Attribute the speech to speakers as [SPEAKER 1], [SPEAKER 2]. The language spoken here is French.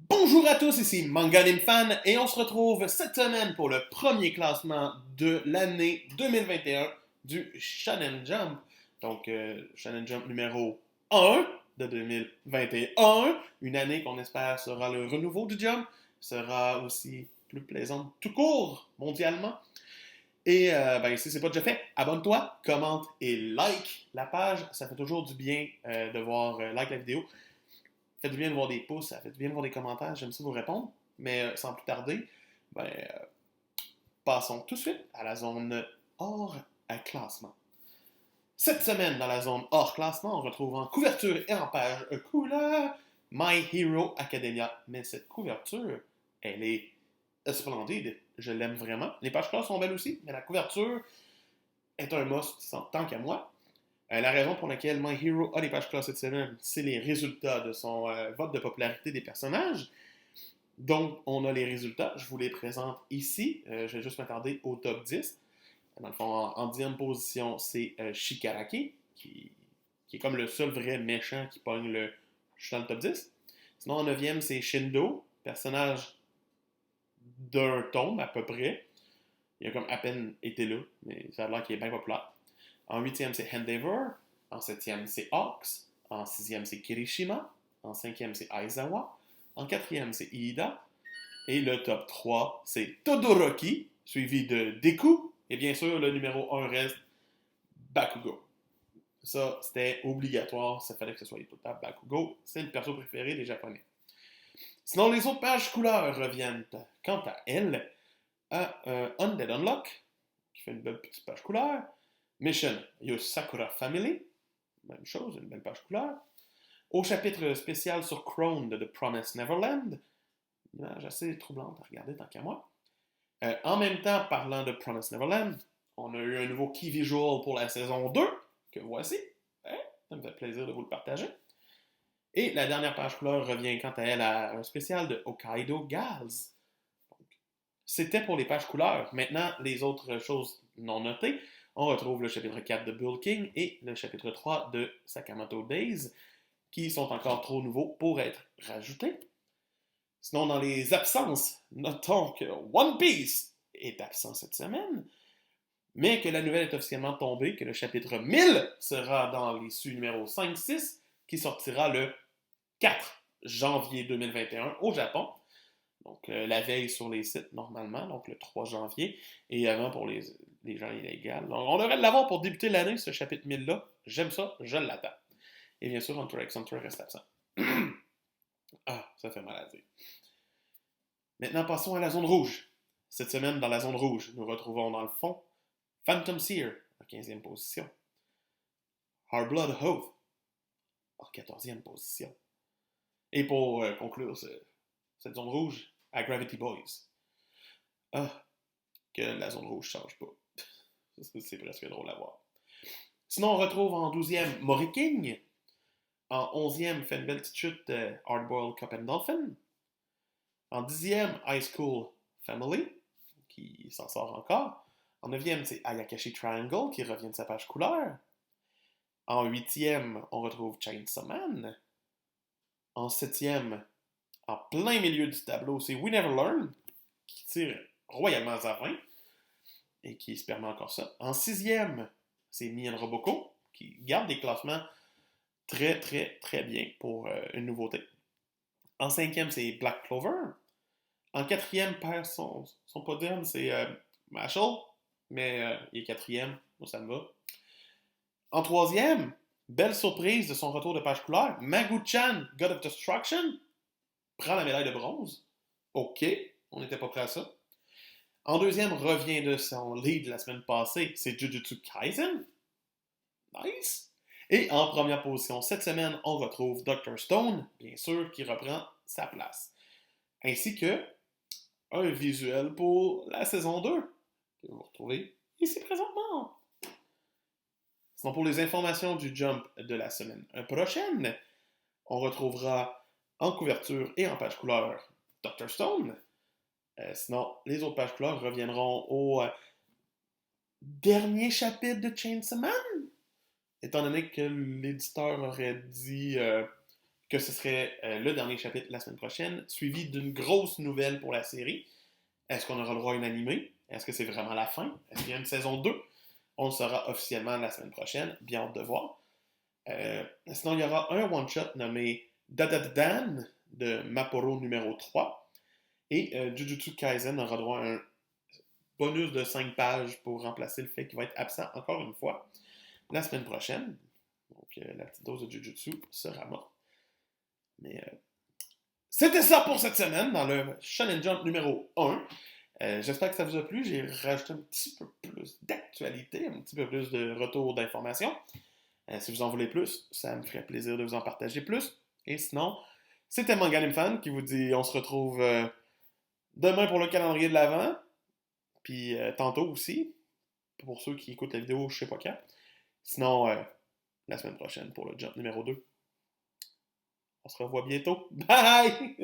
[SPEAKER 1] Bonjour à tous, ici Manga Fan et on se retrouve cette semaine pour le premier classement de l'année 2021 du Shonen Jump. Donc, Shonen Jump numéro 1 de 2021, une année qu'on espère sera le renouveau du Jump, sera aussi plus plaisante tout court mondialement. Et si c'est pas déjà fait, abonne-toi, commente et like la page. Ça fait toujours du bien de voir like la vidéo. Faites du bien de voir des pouces, ça fait du bien de voir des commentaires, j'aime ça vous répondre. Mais sans plus tarder, ben, euh, passons tout de suite à la zone hors classement. Cette semaine, dans la zone hors classement, on retrouve en couverture et en page couleur My Hero Academia. Mais cette couverture, elle est splendide. Je l'aime vraiment. Les pages couleurs sont belles aussi, mais la couverture est un must tant qu'à moi. La raison pour laquelle My Hero a les pages couleurs cette semaine, c'est les résultats de son vote de popularité des personnages. Donc, on a les résultats. Je vous les présente ici. Je vais juste m'attarder au top 10. Dans le fond, en 10e position, c'est Shikaraki, qui est comme le seul vrai méchant qui pogne le je suis dans le top 10. Sinon, en 9e, c'est Shindo, personnage d'un tome à peu près. Il a comme à peine été là, mais ça a l'air qu'il est bien populaire. En 8e, c'est Endeavor. En 7e, c'est Hawks. En 6e, c'est Kirishima. En 5e, c'est Aizawa. En 4e, c'est Iida. Et le top 3, c'est Todoroki, suivi de Deku. Et bien sûr, le numéro 1 reste Bakugo. Ça, c'était obligatoire. Ça fallait que ce soit tout le temps Bakugo. C'est le perso préféré des Japonais. Sinon, les autres pages couleurs reviennent, quant à elles, à Undead Unlock, qui fait une belle petite page couleur. Mission Yo Sakura Family, même chose, une belle page couleur. Au chapitre spécial sur Crone de The Promised Neverland, une image assez troublante à regarder tant qu'à moi. En même temps, parlant de Promised Neverland, on a eu un nouveau key visual pour la saison 2, que voici. Hein? Ça me fait plaisir de vous le partager. Et la dernière page couleur revient quant à elle à un spécial de Hokkaido Gals. C'était pour les pages couleurs. Maintenant, les autres choses non notées, on retrouve le chapitre 4 de Bull King et le chapitre 3 de Sakamoto Days, qui sont encore trop nouveaux pour être rajoutés. Sinon, dans les absences, notons que One Piece est absent cette semaine, mais que la nouvelle est officiellement tombée, que le chapitre 1000 sera dans l'issue numéro 5-6, qui sortira le 4 janvier 2021 au Japon. Donc, la veille sur les sites, normalement, donc le 3 janvier, et avant pour les gens illégaux. Donc, on devrait l'avoir pour débuter l'année, ce chapitre 1000-là. J'aime ça, je l'attends. Et bien sûr, Hunter x Hunter reste absent. Ah, ça fait mal à dire. Maintenant, passons à la zone rouge. Cette semaine, dans la zone rouge, nous retrouvons dans le fond Phantom Seer, en 15e position. Hard Blood Oath, en 14e position. Et pour conclure cette zone rouge, à Gravity Boys. Ah, que la zone rouge change pas. C'est presque drôle à voir. Sinon, on retrouve en 12e Mori King. En 11e, fait une belle petite chute Hardboiled Cup and Dolphin. En 10e, High School Family, qui s'en sort encore. En 9e, c'est Ayakashi Triangle, qui revient de sa page couleur. En 8e, on retrouve Chainsaw Man. En 7e, en plein milieu du tableau, c'est We Never Learn, qui tire royalement à sa fin et qui se permet encore ça. En 6e, c'est Mien Roboko, qui garde des classements très, très, très bien pour une nouveauté. En 5e, c'est Black Clover. En 4e, perd son podium, c'est Marshall, mais il est 4e, moi ça me va. En 3e, belle surprise de son retour de page couleur, Magu-chan, God of Destruction, prend la médaille de bronze. Ok, on n'était pas prêt à ça. En 2e, revient de son lead la semaine passée, c'est Jujutsu Kaisen. Nice. Et en première position cette semaine, on retrouve Dr. Stone, bien sûr, qui reprend sa place. Ainsi que un visuel pour la saison 2, que vous retrouvez ici présentement. Sinon, pour les informations du Jump de la semaine prochaine, on retrouvera en couverture et en page couleur Dr. Stone. Sinon, les autres pages couleurs reviendront au dernier chapitre de Chainsaw Man, étant donné que l'éditeur aurait dit que ce serait le dernier chapitre la semaine prochaine, suivi d'une grosse nouvelle pour la série. Est-ce qu'on aura le droit à une animée? Est-ce que c'est vraiment la fin? Est-ce qu'il y a une saison 2? On le saura officiellement la semaine prochaine. Bien hâte de voir. Sinon, il y aura un one-shot nommé Dadadadan de Mapporo numéro 3. Et Jujutsu Kaisen aura droit à un bonus de 5 pages pour remplacer le fait qu'il va être absent encore une fois la semaine prochaine. Donc, la petite dose de Jujutsu sera morte. Mais c'était ça pour cette semaine dans le Shonen Jump numéro 1. J'espère que ça vous a plu. J'ai rajouté un petit peu plus d'actualité, un petit peu plus de retour d'informations. Si vous en voulez plus, ça me ferait plaisir de vous en partager plus. Et sinon, c'était Manganim Fan qui vous dit on se retrouve demain pour le calendrier de l'Avent. Puis tantôt aussi, pour ceux qui écoutent la vidéo, je sais pas quand. Sinon, la semaine prochaine pour le Jump numéro 2. On se revoit bientôt. Bye!